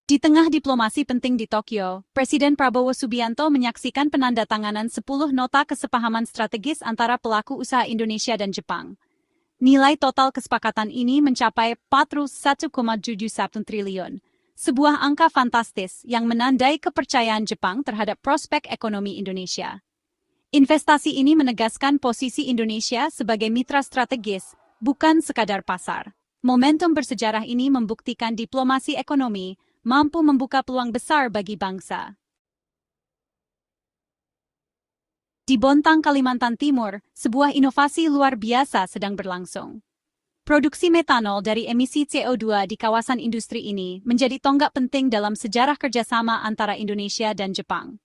Di tengah diplomasi penting di Tokyo, Presiden Prabowo Subianto menyaksikan penandatanganan 10 nota kesepahaman strategis antara pelaku usaha Indonesia dan Jepang. Nilai total kesepakatan ini mencapai 41,71 triliun, sebuah angka fantastis yang menandai kepercayaan Jepang terhadap prospek ekonomi Indonesia. Investasi ini menegaskan posisi Indonesia sebagai mitra strategis, bukan sekadar pasar. Momentum bersejarah ini membuktikan diplomasi ekonomi mampu membuka peluang besar bagi bangsa. Di Bontang, Kalimantan Timur, sebuah inovasi luar biasa sedang berlangsung. Produksi metanol dari emisi CO2 di kawasan industri ini menjadi tonggak penting dalam sejarah kerjasama antara Indonesia dan Jepang.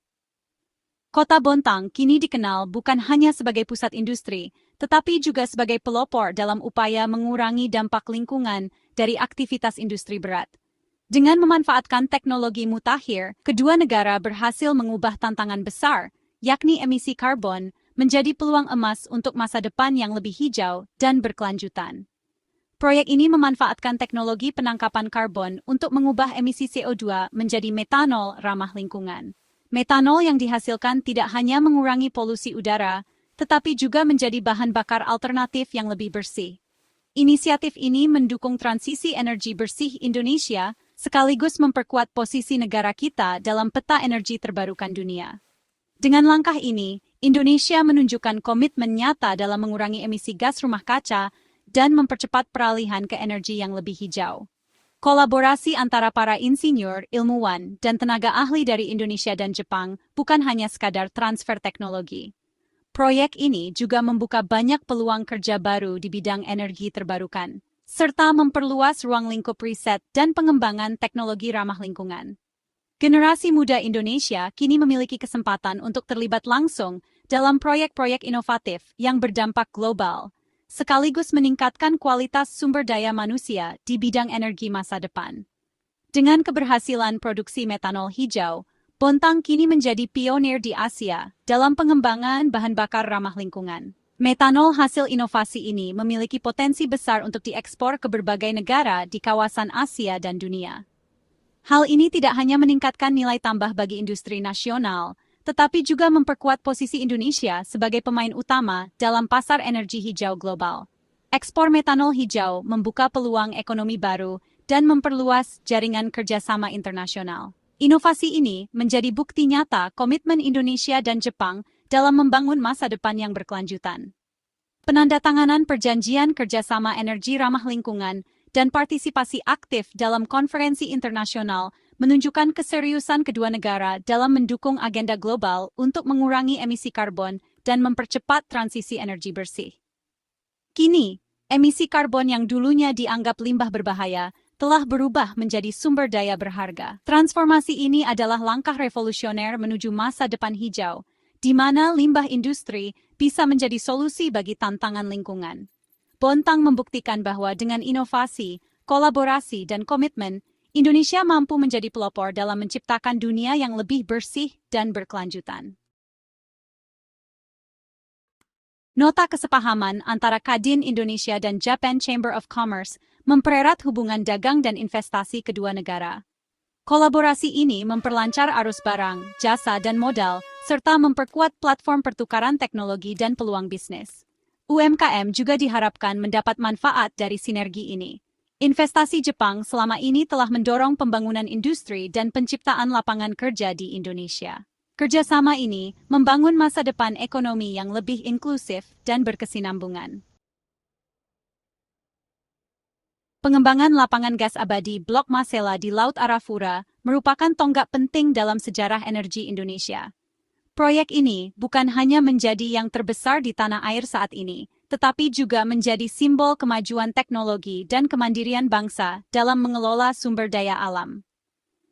Kota Bontang kini dikenal bukan hanya sebagai pusat industri, tetapi juga sebagai pelopor dalam upaya mengurangi dampak lingkungan dari aktivitas industri berat. Dengan memanfaatkan teknologi mutakhir, kedua negara berhasil mengubah tantangan besar, yakni emisi karbon, menjadi peluang emas untuk masa depan yang lebih hijau dan berkelanjutan. Proyek ini memanfaatkan teknologi penangkapan karbon untuk mengubah emisi CO2 menjadi metanol ramah lingkungan. Metanol yang dihasilkan tidak hanya mengurangi polusi udara, tetapi juga menjadi bahan bakar alternatif yang lebih bersih. Inisiatif ini mendukung transisi energi bersih Indonesia, sekaligus memperkuat posisi negara kita dalam peta energi terbarukan dunia. Dengan langkah ini, Indonesia menunjukkan komitmen nyata dalam mengurangi emisi gas rumah kaca dan mempercepat peralihan ke energi yang lebih hijau. Kolaborasi antara para insinyur, ilmuwan, dan tenaga ahli dari Indonesia dan Jepang bukan hanya sekadar transfer teknologi. Proyek ini juga membuka banyak peluang kerja baru di bidang energi terbarukan, serta memperluas ruang lingkup riset dan pengembangan teknologi ramah lingkungan. Generasi muda Indonesia kini memiliki kesempatan untuk terlibat langsung dalam proyek-proyek inovatif yang berdampak global, sekaligus meningkatkan kualitas sumber daya manusia di bidang energi masa depan. Dengan keberhasilan produksi metanol hijau, Bontang kini menjadi pionir di Asia dalam pengembangan bahan bakar ramah lingkungan. Metanol hasil inovasi ini memiliki potensi besar untuk diekspor ke berbagai negara di kawasan Asia dan dunia. Hal ini tidak hanya meningkatkan nilai tambah bagi industri nasional, tetapi juga memperkuat posisi Indonesia sebagai pemain utama dalam pasar energi hijau global. Ekspor metanol hijau membuka peluang ekonomi baru dan memperluas jaringan kerjasama internasional. Inovasi ini menjadi bukti nyata komitmen Indonesia dan Jepang dalam membangun masa depan yang berkelanjutan. Penandatanganan perjanjian kerjasama energi ramah lingkungan dan partisipasi aktif dalam konferensi internasional menunjukkan keseriusan kedua negara dalam mendukung agenda global untuk mengurangi emisi karbon dan mempercepat transisi energi bersih. Kini, emisi karbon yang dulunya dianggap limbah berbahaya telah berubah menjadi sumber daya berharga. Transformasi ini adalah langkah revolusioner menuju masa depan hijau, di mana limbah industri bisa menjadi solusi bagi tantangan lingkungan. Bontang membuktikan bahwa dengan inovasi, kolaborasi, dan komitmen, Indonesia mampu menjadi pelopor dalam menciptakan dunia yang lebih bersih dan berkelanjutan. Nota kesepahaman antara Kadin Indonesia dan Japan Chamber of Commerce mempererat hubungan dagang dan investasi kedua negara. Kolaborasi ini memperlancar arus barang, jasa, dan modal, serta memperkuat platform pertukaran teknologi dan peluang bisnis. UMKM juga diharapkan mendapat manfaat dari sinergi ini. Investasi Jepang selama ini telah mendorong pembangunan industri dan penciptaan lapangan kerja di Indonesia. Kerjasama ini membangun masa depan ekonomi yang lebih inklusif dan berkesinambungan. Pengembangan lapangan gas abadi Blok Masela di Laut Arafura merupakan tonggak penting dalam sejarah energi Indonesia. Proyek ini bukan hanya menjadi yang terbesar di tanah air saat ini, tetapi juga menjadi simbol kemajuan teknologi dan kemandirian bangsa dalam mengelola sumber daya alam.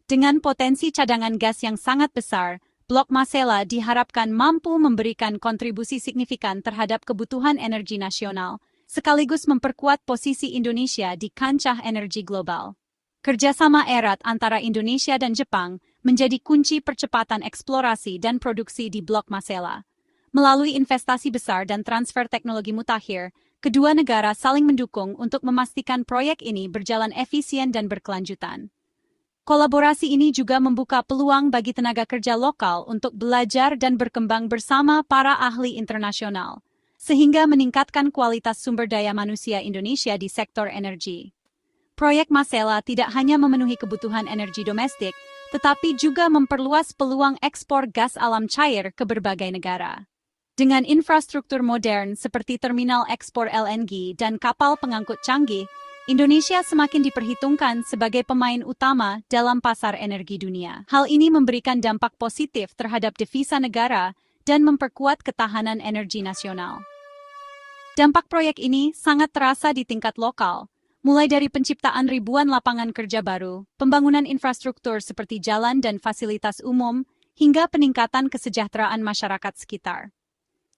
Dengan potensi cadangan gas yang sangat besar, Blok Masela diharapkan mampu memberikan kontribusi signifikan terhadap kebutuhan energi nasional, sekaligus memperkuat posisi Indonesia di kancah energi global. Kerjasama erat antara Indonesia dan Jepang menjadi kunci percepatan eksplorasi dan produksi di Blok Masela. Melalui investasi besar dan transfer teknologi mutakhir, kedua negara saling mendukung untuk memastikan proyek ini berjalan efisien dan berkelanjutan. Kolaborasi ini juga membuka peluang bagi tenaga kerja lokal untuk belajar dan berkembang bersama para ahli internasional, sehingga meningkatkan kualitas sumber daya manusia Indonesia di sektor energi. Proyek Masela tidak hanya memenuhi kebutuhan energi domestik, tetapi juga memperluas peluang ekspor gas alam cair ke berbagai negara. Dengan infrastruktur modern seperti terminal ekspor LNG dan kapal pengangkut canggih, Indonesia semakin diperhitungkan sebagai pemain utama dalam pasar energi dunia. Hal ini memberikan dampak positif terhadap devisa negara dan memperkuat ketahanan energi nasional. Dampak proyek ini sangat terasa di tingkat lokal, mulai dari penciptaan ribuan lapangan kerja baru, pembangunan infrastruktur seperti jalan dan fasilitas umum, hingga peningkatan kesejahteraan masyarakat sekitar.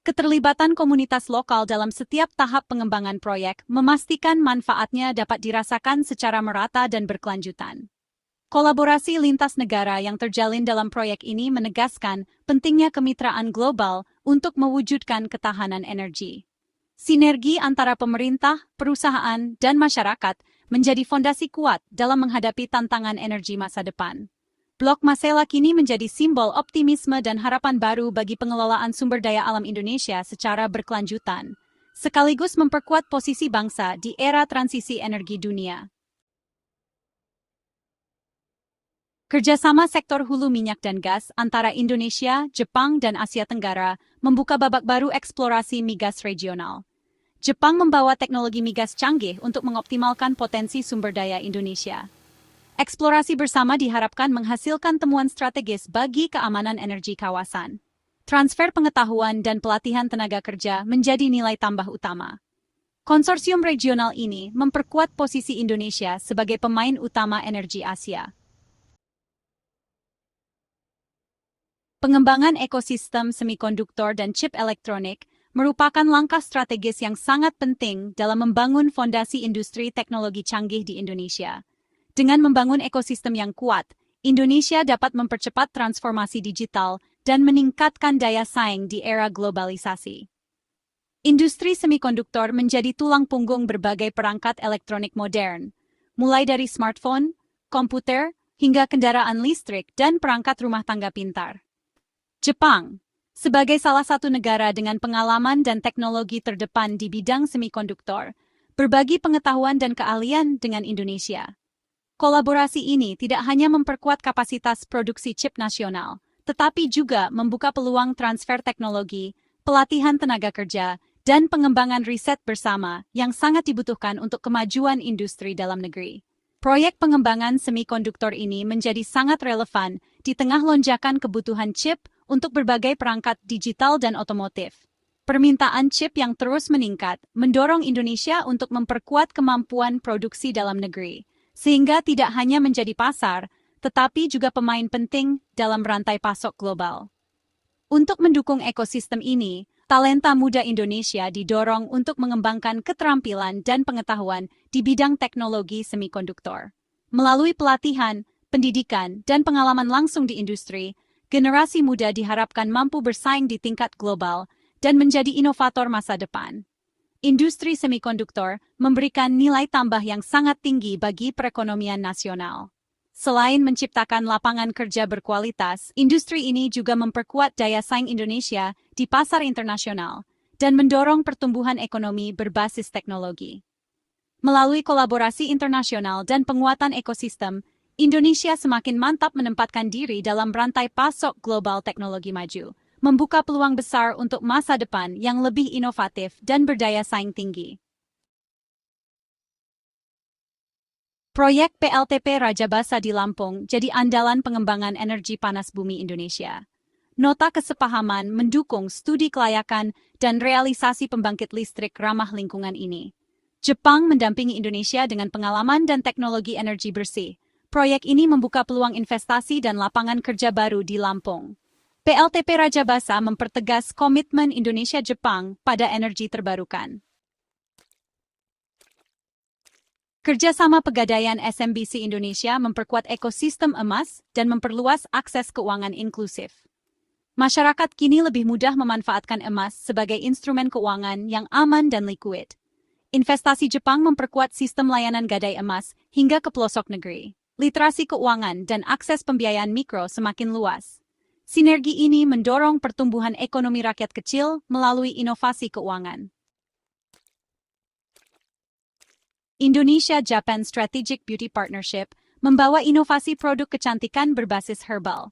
Keterlibatan komunitas lokal dalam setiap tahap pengembangan proyek memastikan manfaatnya dapat dirasakan secara merata dan berkelanjutan. Kolaborasi lintas negara yang terjalin dalam proyek ini menegaskan pentingnya kemitraan global untuk mewujudkan ketahanan energi. Sinergi antara pemerintah, perusahaan, dan masyarakat menjadi fondasi kuat dalam menghadapi tantangan energi masa depan. Blok Masela kini menjadi simbol optimisme dan harapan baru bagi pengelolaan sumber daya alam Indonesia secara berkelanjutan, sekaligus memperkuat posisi bangsa di era transisi energi dunia. Kerjasama sektor hulu minyak dan gas antara Indonesia, Jepang, dan Asia Tenggara membuka babak baru eksplorasi migas regional. Jepang membawa teknologi migas canggih untuk mengoptimalkan potensi sumber daya Indonesia. Eksplorasi bersama diharapkan menghasilkan temuan strategis bagi keamanan energi kawasan. Transfer pengetahuan dan pelatihan tenaga kerja menjadi nilai tambah utama. Konsorsium regional ini memperkuat posisi Indonesia sebagai pemain utama energi Asia. Pengembangan ekosistem semikonduktor dan chip elektronik merupakan langkah strategis yang sangat penting dalam membangun fondasi industri teknologi canggih di Indonesia. Dengan membangun ekosistem yang kuat, Indonesia dapat mempercepat transformasi digital dan meningkatkan daya saing di era globalisasi. Industri semikonduktor menjadi tulang punggung berbagai perangkat elektronik modern, mulai dari smartphone, komputer, hingga kendaraan listrik dan perangkat rumah tangga pintar. Jepang, sebagai salah satu negara dengan pengalaman dan teknologi terdepan di bidang semikonduktor, berbagi pengetahuan dan keahlian dengan Indonesia. Kolaborasi ini tidak hanya memperkuat kapasitas produksi chip nasional, tetapi juga membuka peluang transfer teknologi, pelatihan tenaga kerja, dan pengembangan riset bersama yang sangat dibutuhkan untuk kemajuan industri dalam negeri. Proyek pengembangan semikonduktor ini menjadi sangat relevan di tengah lonjakan kebutuhan chip untuk berbagai perangkat digital dan otomotif. Permintaan chip yang terus meningkat mendorong Indonesia untuk memperkuat kemampuan produksi dalam negeri, sehingga tidak hanya menjadi pasar, tetapi juga pemain penting dalam rantai pasok global. Untuk mendukung ekosistem ini, talenta muda Indonesia didorong untuk mengembangkan keterampilan dan pengetahuan di bidang teknologi semikonduktor. Melalui pelatihan, pendidikan, dan pengalaman langsung di industri, generasi muda diharapkan mampu bersaing di tingkat global dan menjadi inovator masa depan. Industri semikonduktor memberikan nilai tambah yang sangat tinggi bagi perekonomian nasional. Selain menciptakan lapangan kerja berkualitas, industri ini juga memperkuat daya saing Indonesia di pasar internasional dan mendorong pertumbuhan ekonomi berbasis teknologi. Melalui kolaborasi internasional dan penguatan ekosistem, Indonesia semakin mantap menempatkan diri dalam rantai pasok global teknologi maju, membuka peluang besar untuk masa depan yang lebih inovatif dan berdaya saing tinggi. Proyek PLTP Rajabasa di Lampung jadi andalan pengembangan energi panas bumi Indonesia. Nota kesepahaman mendukung studi kelayakan dan realisasi pembangkit listrik ramah lingkungan ini. Jepang mendampingi Indonesia dengan pengalaman dan teknologi energi bersih. Proyek ini membuka peluang investasi dan lapangan kerja baru di Lampung. PLTP Rajabasa mempertegas komitmen Indonesia-Jepang pada energi terbarukan. Kerjasama Pegadaian SMBC Indonesia memperkuat ekosistem emas dan memperluas akses keuangan inklusif. Masyarakat kini lebih mudah memanfaatkan emas sebagai instrumen keuangan yang aman dan likuid. Investasi Jepang memperkuat sistem layanan gadai emas hingga ke pelosok negeri. literasi keuangan dan akses pembiayaan mikro semakin luas. Sinergi ini mendorong pertumbuhan ekonomi rakyat kecil melalui inovasi keuangan. Indonesia-Japan Strategic Beauty Partnership membawa inovasi produk kecantikan berbasis herbal.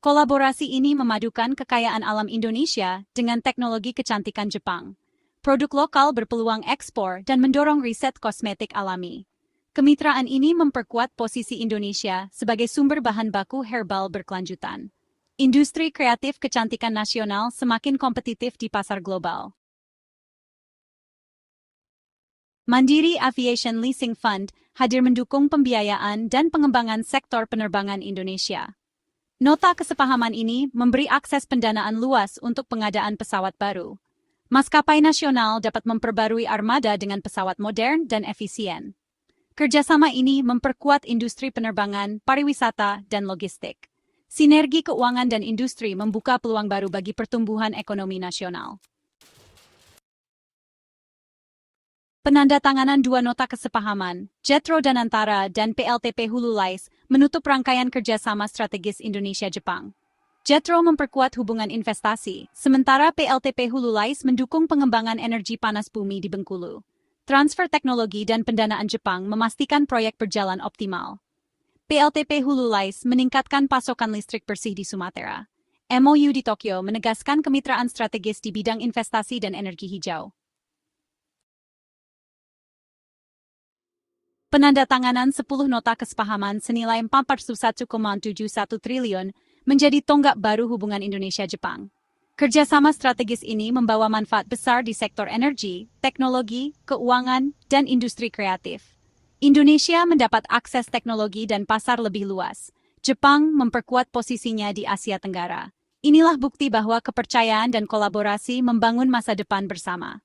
Kolaborasi ini memadukan kekayaan alam Indonesia dengan teknologi kecantikan Jepang. Produk lokal berpeluang ekspor dan mendorong riset kosmetik alami. Kemitraan ini memperkuat posisi Indonesia sebagai sumber bahan baku herbal berkelanjutan. Industri kreatif kecantikan nasional semakin kompetitif di pasar global. Mandiri Aviation Leasing Fund hadir mendukung pembiayaan dan pengembangan sektor penerbangan Indonesia. Nota kesepahaman ini memberi akses pendanaan luas untuk pengadaan pesawat baru. Maskapai nasional dapat memperbarui armada dengan pesawat modern dan efisien. Kerjasama ini memperkuat industri penerbangan, pariwisata, dan logistik. Sinergi keuangan dan industri membuka peluang baru bagi pertumbuhan ekonomi nasional. Penandatanganan dua nota kesepahaman, Jetro Danantara dan PLTP Hulu Lais, menutup rangkaian kerjasama strategis Indonesia-Jepang. Jetro memperkuat hubungan investasi, sementara PLTP Hulu Lais mendukung pengembangan energi panas bumi di Bengkulu. Transfer teknologi dan pendanaan Jepang memastikan proyek berjalan optimal. PLTP Hulu Lais meningkatkan pasokan listrik bersih di Sumatera. MOU di Tokyo menegaskan kemitraan strategis di bidang investasi dan energi hijau. Penandatanganan 10 nota kesepahaman senilai 41,71 triliun menjadi tonggak baru hubungan Indonesia-Jepang. Kerjasama strategis ini membawa manfaat besar di sektor energi, teknologi, keuangan, dan industri kreatif. Indonesia mendapat akses teknologi dan pasar lebih luas. Jepang memperkuat posisinya di Asia Tenggara. Inilah bukti bahwa kepercayaan dan kolaborasi membangun masa depan bersama.